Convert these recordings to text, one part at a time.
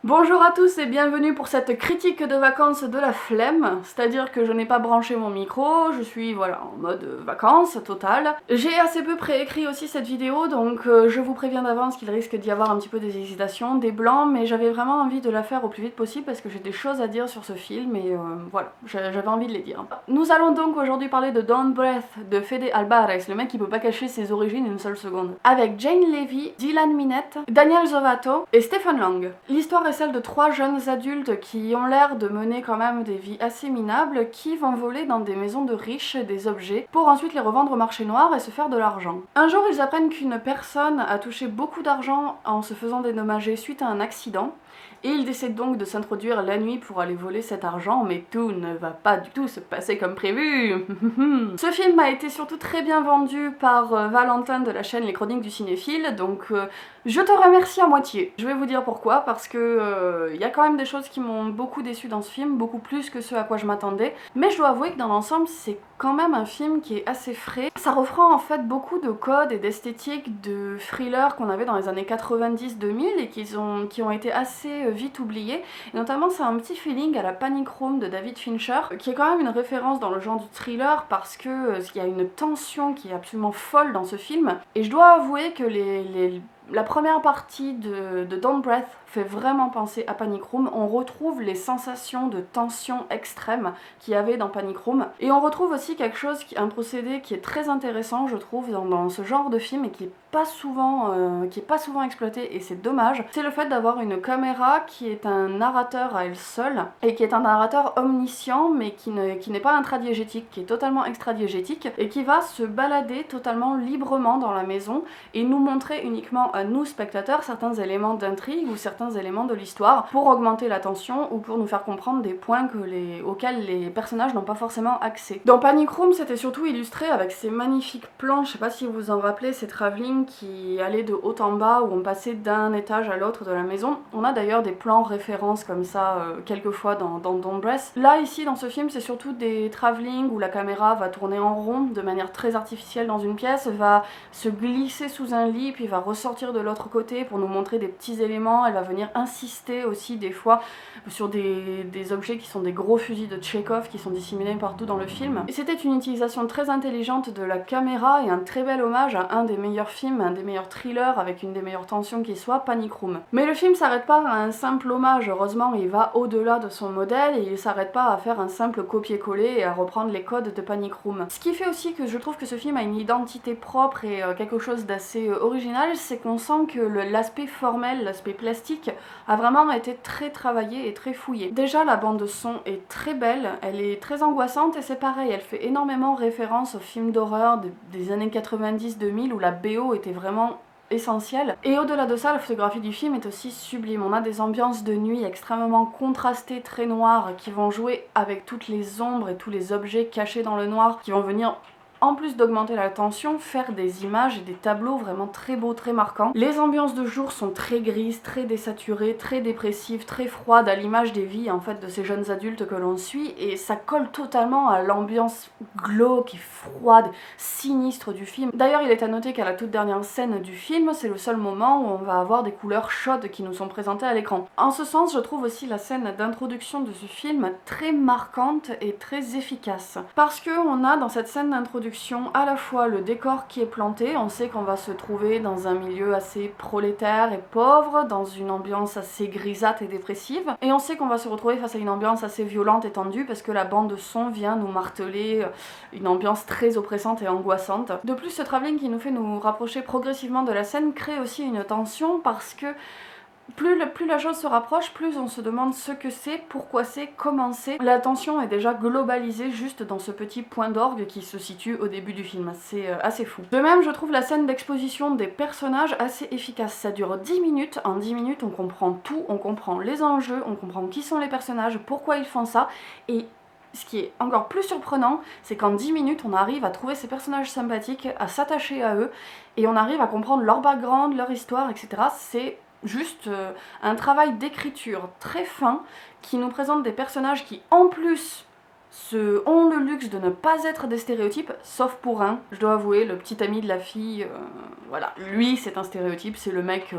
Bonjour à tous et bienvenue pour cette critique de vacances de la flemme, c'est-à-dire que je n'ai pas branché mon micro, je suis voilà en mode vacances totale. J'ai assez peu préécrit aussi cette vidéo donc je vous préviens d'avance qu'il risque d'y avoir un petit peu des hésitations, des blancs, mais j'avais vraiment envie de la faire au plus vite possible parce que j'ai des choses à dire sur ce film et voilà, j'avais envie de les dire. Nous allons donc aujourd'hui parler de Don't Breath de Fede Alvarez, le mec qui peut pas cacher ses origines une seule seconde, avec Jane Levy, Dylan Minette, Daniel Zovatto et Stephen Lang. L'histoire est celle de trois jeunes adultes qui ont l'air de mener quand même des vies assez minables, qui vont voler dans des maisons de riches des objets pour ensuite les revendre au marché noir et se faire de l'argent. Un jour, ils apprennent qu'une personne a touché beaucoup d'argent en se faisant dédommager suite à un accident, et ils décident donc de s'introduire la nuit pour aller voler cet argent, mais tout ne va pas du tout se passer comme prévu. Ce film a été surtout très bien vendu par Valentin de la chaîne Les Chroniques du Cinéphile, donc je te remercie à moitié. Je vais vous dire pourquoi, parce que y a quand même des choses qui m'ont beaucoup déçue dans ce film, beaucoup plus que ce à quoi je m'attendais, mais je dois avouer que dans l'ensemble, c'est quand même un film qui est assez frais. Ça reprend en fait beaucoup de codes et d'esthétiques de thrillers qu'on avait dans les années 90-2000 et qui ont été assez vite oubliés. Et notamment, c'est un petit feeling à la Panic Room de David Fincher, qui est quand même une référence dans le genre du thriller parce que il y a une tension qui est absolument folle dans ce film. Et je dois avouer que la première partie de Don't Breath fait vraiment penser à Panic Room. On retrouve les sensations de tension extrême qu'il y avait dans Panic Room. Et on retrouve aussi un procédé qui est très intéressant, je trouve, dans ce genre de film et qui est pas souvent exploité, et c'est dommage. C'est le fait d'avoir une caméra qui est un narrateur à elle seule, et qui est un narrateur omniscient, mais qui n'est pas intradiégétique, qui est totalement extradiégétique, et qui va se balader totalement librement dans la maison, et nous montrer uniquement à nous, spectateurs, certains éléments d'intrigue ou certains éléments de l'histoire pour augmenter la tension ou pour nous faire comprendre des points auxquels les personnages n'ont pas forcément accès. Dans Panic Room, c'était surtout illustré avec ces magnifiques plans, je sais pas si vous vous en rappelez, ces travelling qui allaient de haut en bas, où on passait d'un étage à l'autre de la maison. On a d'ailleurs des plans références comme ça quelquefois dans Don't Breath. Là, ici, dans ce film, c'est surtout des travelling où la caméra va tourner en rond de manière très artificielle dans une pièce, va se glisser sous un lit, puis va ressortir de l'autre côté pour nous montrer des petits éléments. Elle va venir insister aussi des fois sur des objets qui sont des gros fusils de Tchekhov qui sont disséminés partout dans le film. Et c'était une utilisation très intelligente de la caméra et un très bel hommage à un des meilleurs films, un des meilleurs thrillers avec une des meilleures tensions qui soit, Panic Room. Mais le film s'arrête pas à un simple hommage, heureusement, il va au-delà de son modèle et il s'arrête pas à faire un simple copier-coller et à reprendre les codes de Panic Room. Ce qui fait aussi que je trouve que ce film a une identité propre et quelque chose d'assez original, c'est qu'on sent que l'aspect formel, l'aspect plastique a vraiment été très travaillé et très fouillé. Déjà, la bande son est très belle, elle est très angoissante et c'est pareil, elle fait énormément référence aux films d'horreur des années 90-2000 où la BO était vraiment essentielle. Et au-delà de ça, la photographie du film est aussi sublime. On a des ambiances de nuit extrêmement contrastées, très noires, qui vont jouer avec toutes les ombres et tous les objets cachés dans le noir, qui vont venir, en plus d'augmenter la tension, faire des images et des tableaux vraiment très beaux, très marquants. Les ambiances de jour sont très grises, très désaturées, très dépressives, très froides, à l'image des vies en fait de ces jeunes adultes que l'on suit, et ça colle totalement à l'ambiance glauque et froide, sinistre du film. D'ailleurs, il est à noter qu'à la toute dernière scène du film, c'est le seul moment où on va avoir des couleurs chaudes qui nous sont présentées à l'écran. En ce sens, je trouve aussi la scène d'introduction de ce film très marquante et très efficace. Parce que on a dans cette scène d'introduction à la fois le décor qui est planté, on sait qu'on va se trouver dans un milieu assez prolétaire et pauvre, dans une ambiance assez grisâtre et dépressive, et on sait qu'on va se retrouver face à une ambiance assez violente et tendue parce que la bande son vient nous marteler une ambiance très oppressante et angoissante. De plus, ce travelling qui nous fait nous rapprocher progressivement de la scène crée aussi une tension parce que plus la chose se rapproche, plus on se demande ce que c'est, pourquoi c'est, comment c'est. La tension est déjà globalisée juste dans ce petit point d'orgue qui se situe au début du film. C'est assez fou. De même, je trouve la scène d'exposition des personnages assez efficace. Ça dure 10 minutes. En 10 minutes, on comprend tout. On comprend les enjeux, on comprend qui sont les personnages, pourquoi ils font ça. Et ce qui est encore plus surprenant, c'est qu'en 10 minutes, on arrive à trouver ces personnages sympathiques, à s'attacher à eux, et on arrive à comprendre leur background, leur histoire, etc. C'est juste un travail d'écriture très fin qui nous présente des personnages qui en plus ont le luxe de ne pas être des stéréotypes, sauf pour un, je dois avouer, le petit ami de la fille, voilà, lui c'est un stéréotype, c'est le mec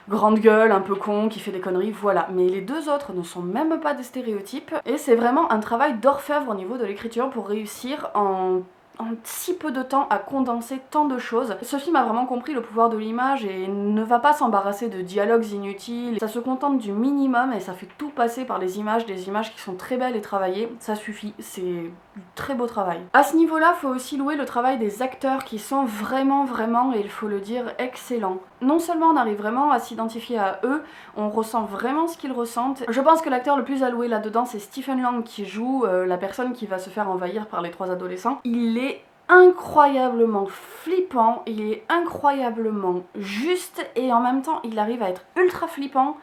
grande gueule, un peu con, qui fait des conneries, voilà. Mais les deux autres ne sont même pas des stéréotypes, et c'est vraiment un travail d'orfèvre au niveau de l'écriture pour réussir en si peu de temps à condenser tant de choses. Ce film a vraiment compris le pouvoir de l'image et ne va pas s'embarrasser de dialogues inutiles. Ça se contente du minimum et ça fait tout passer par les images, des images qui sont très belles et travaillées. Ça suffit, c'est du très beau travail. À ce niveau-là, faut aussi louer le travail des acteurs qui sont vraiment, et il faut le dire, excellents. Non seulement on arrive vraiment à s'identifier à eux, on ressent vraiment ce qu'ils ressentent. Je pense que l'acteur le plus à louer là-dedans, c'est Stephen Lang qui joue la personne qui va se faire envahir par les trois adolescents. Il est incroyablement flippant, il est incroyablement juste et en même temps il arrive à être ultra flippant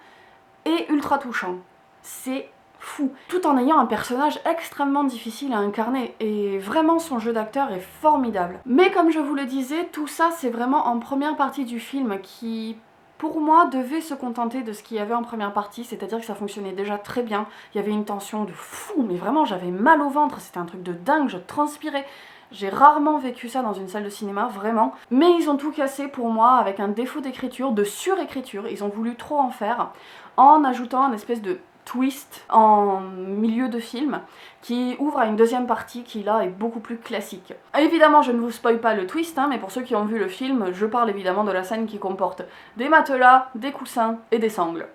et ultra touchant. C'est fou, tout en ayant un personnage extrêmement difficile à incarner, et vraiment son jeu d'acteur est formidable. Mais comme je vous le disais, tout ça c'est vraiment en première partie du film qui, pour moi, devait se contenter de ce qu'il y avait en première partie, c'est-à-dire que ça fonctionnait déjà très bien, il y avait une tension de fou, mais vraiment j'avais mal au ventre, c'était un truc de dingue, je transpirais. J'ai rarement vécu ça dans une salle de cinéma, vraiment. Mais ils ont tout cassé pour moi avec un défaut d'écriture, de surécriture. Ils ont voulu trop en faire, en ajoutant un espèce de twist en milieu de film qui ouvre à une deuxième partie qui là est beaucoup plus classique. Évidemment je ne vous spoil pas le twist, mais pour ceux qui ont vu le film, je parle évidemment de la scène qui comporte des matelas, des coussins et des sangles.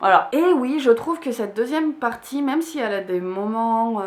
Voilà. Et oui, je trouve que cette deuxième partie, même si elle a des moments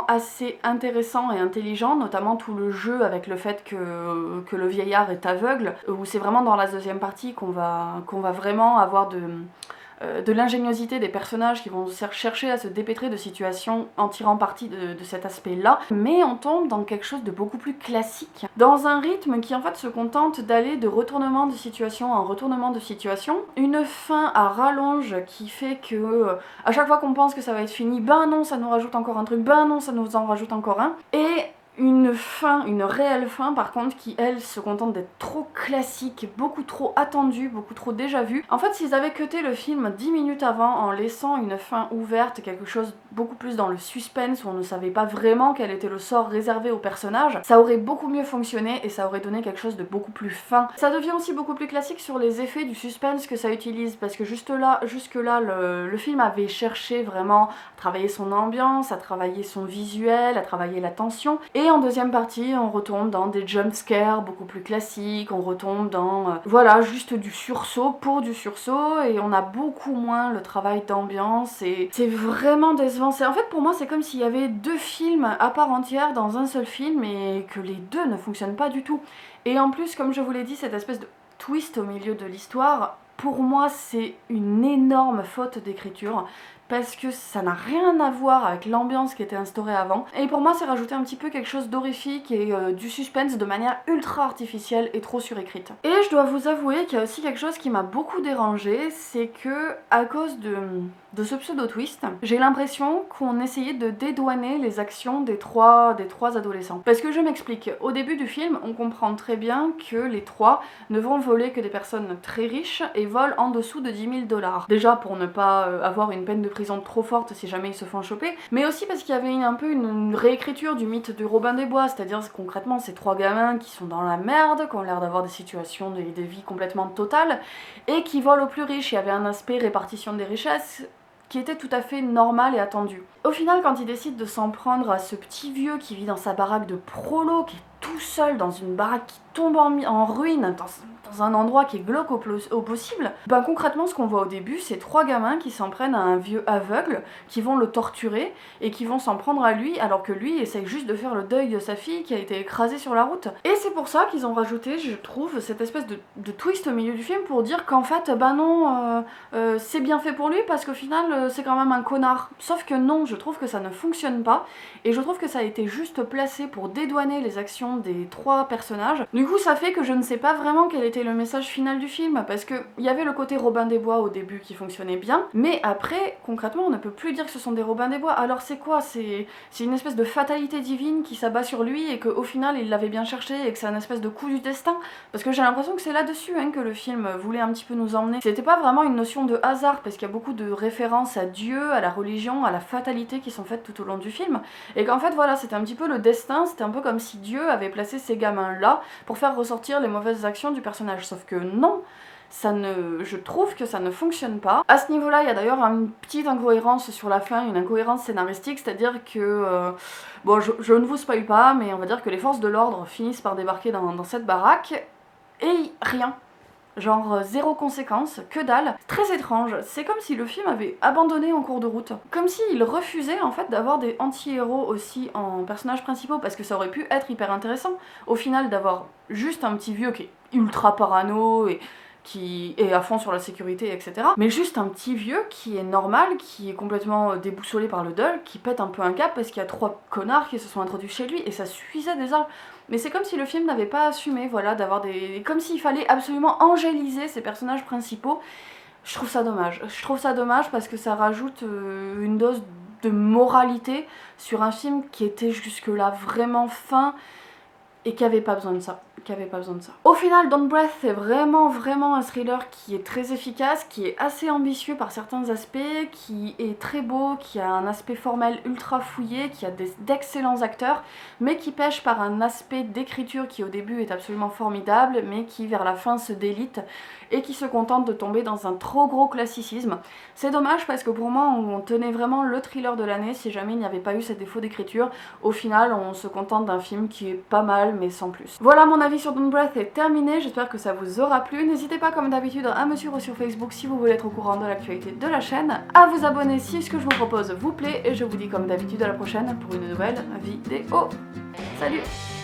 assez intéressants et intelligents, notamment tout le jeu avec le fait que le vieillard est aveugle, où c'est vraiment dans la deuxième partie qu'on va vraiment avoir de l'ingéniosité des personnages qui vont chercher à se dépêtrer de situations en tirant parti de cet aspect-là, mais on tombe dans quelque chose de beaucoup plus classique, dans un rythme qui en fait se contente d'aller de retournement de situation en retournement de situation, une fin à rallonge qui fait que à chaque fois qu'on pense que ça va être fini, ben non, ça nous rajoute encore un truc, ben non, ça nous en rajoute encore un, et une fin, une réelle fin par contre qui elle se contente d'être trop classique, beaucoup trop attendue, beaucoup trop déjà vue. En fait s'ils avaient cuté le film 10 minutes avant en laissant une fin ouverte, quelque chose beaucoup plus dans le suspense où on ne savait pas vraiment quel était le sort réservé au personnage, ça aurait beaucoup mieux fonctionné et ça aurait donné quelque chose de beaucoup plus fin. Ça devient aussi beaucoup plus classique sur les effets du suspense que ça utilise parce que jusque là le film avait cherché vraiment à travailler son ambiance, à travailler son visuel, à travailler la tension, et en deuxième partie on retombe dans des jumpscares beaucoup plus classiques, on retombe dans voilà, juste du sursaut pour du sursaut, et on a beaucoup moins le travail d'ambiance et c'est vraiment décevant. En fait pour moi c'est comme s'il y avait deux films à part entière dans un seul film et que les deux ne fonctionnent pas du tout. Et en plus comme je vous l'ai dit, cette espèce de twist au milieu de l'histoire, pour moi c'est une énorme faute d'écriture parce que ça n'a rien à voir avec l'ambiance qui était instaurée avant. Et pour moi, c'est rajouter un petit peu quelque chose d'horrifique et du suspense de manière ultra artificielle et trop surécrite. Et je dois vous avouer qu'il y a aussi quelque chose qui m'a beaucoup dérangée, c'est que à cause de ce pseudo-twist, j'ai l'impression qu'on essayait de dédouaner les actions des trois adolescents. Parce que je m'explique, au début du film, on comprend très bien que les trois ne vont voler que des personnes très riches et volent en dessous de 10 000 $. Déjà pour ne pas avoir une peine de prison trop forte si jamais ils se font choper, mais aussi parce qu'il y avait un peu une réécriture du mythe de Robin des Bois, c'est-à-dire concrètement ces trois gamins qui sont dans la merde, qui ont l'air d'avoir des situations, des vies complètement totales, et qui volent aux plus riches. Il y avait un aspect répartition des richesses qui était tout à fait normal et attendu. Au final, quand ils décident de s'en prendre à ce petit vieux qui vit dans sa baraque de prolo, qui est tout seul dans une baraque qui tombe en ruine, dans un endroit qui est glauque au possible, ben concrètement ce qu'on voit au début, c'est trois gamins qui s'en prennent à un vieux aveugle, qui vont le torturer et qui vont s'en prendre à lui, alors que lui essaye juste de faire le deuil de sa fille qui a été écrasée sur la route. Et c'est pour ça qu'ils ont rajouté, je trouve, cette espèce de twist au milieu du film pour dire qu'en fait, ben non, c'est bien fait pour lui parce qu'au final, c'est quand même un connard. Sauf que non, je trouve que ça ne fonctionne pas, et je trouve que ça a été juste placé pour dédouaner les actions des trois personnages. Du coup, ça fait que je ne sais pas vraiment quel était le message final du film, parce que il y avait le côté Robin des Bois au début qui fonctionnait bien, mais après, concrètement, on ne peut plus dire que ce sont des Robins des Bois. Alors c'est quoi? C'est une espèce de fatalité divine qui s'abat sur lui et qu'au final, il l'avait bien cherché et que c'est un espèce de coup du destin? Parce que j'ai l'impression que c'est là-dessus que le film voulait un petit peu nous emmener. C'était pas vraiment une notion de hasard, parce qu'il y a beaucoup de références à Dieu, à la religion, à la fatalité qui sont faites tout au long du film, et qu'en fait voilà, c'était un petit peu le destin, c'était un peu comme si Dieu avait placé ces gamins là pour faire ressortir les mauvaises actions du personnage, sauf que non, je trouve que ça ne fonctionne pas. À ce niveau-là, il y a d'ailleurs une petite incohérence sur la fin, une incohérence scénaristique, c'est-à-dire que, bon, je ne vous spoil pas, mais on va dire que les forces de l'ordre finissent par débarquer dans cette baraque, et rien. Genre zéro conséquence, que dalle. Très étrange, c'est comme si le film avait abandonné en cours de route. Comme s'il refusait en fait d'avoir des anti-héros aussi en personnages principaux, parce que ça aurait pu être hyper intéressant au final d'avoir juste un petit vieux qui est ultra parano et qui est à fond sur la sécurité, etc. Mais juste un petit vieux qui est normal, qui est complètement déboussolé par le deuil, qui pète un peu un cap parce qu'il y a 3 connards qui se sont introduits chez lui et ça suffisait déjà. Mais c'est comme si le film n'avait pas assumé, voilà, d'avoir des... Comme s'il fallait absolument angéliser ces personnages principaux. Je trouve ça dommage. Je trouve ça dommage parce que ça rajoute une dose de moralité sur un film qui était jusque-là vraiment fin et qui avait pas besoin de ça. Au final, Don't Breath c'est vraiment un thriller qui est très efficace, qui est assez ambitieux par certains aspects, qui est très beau, qui a un aspect formel ultra fouillé, qui a d'excellents acteurs, mais qui pêche par un aspect d'écriture qui au début est absolument formidable, mais qui vers la fin se délite et qui se contente de tomber dans un trop gros classicisme. C'est dommage parce que pour moi on tenait vraiment le thriller de l'année si jamais il n'y avait pas eu ces défauts d'écriture. Au final on se contente d'un film qui est pas mal mais sans plus. Voilà, mon avis sur Don't Breath est terminé, j'espère que ça vous aura plu. N'hésitez pas comme d'habitude à me suivre sur Facebook si vous voulez être au courant de l'actualité de la chaîne, à vous abonner si ce que je vous propose vous plaît et je vous dis comme d'habitude à la prochaine pour une nouvelle vidéo. Salut!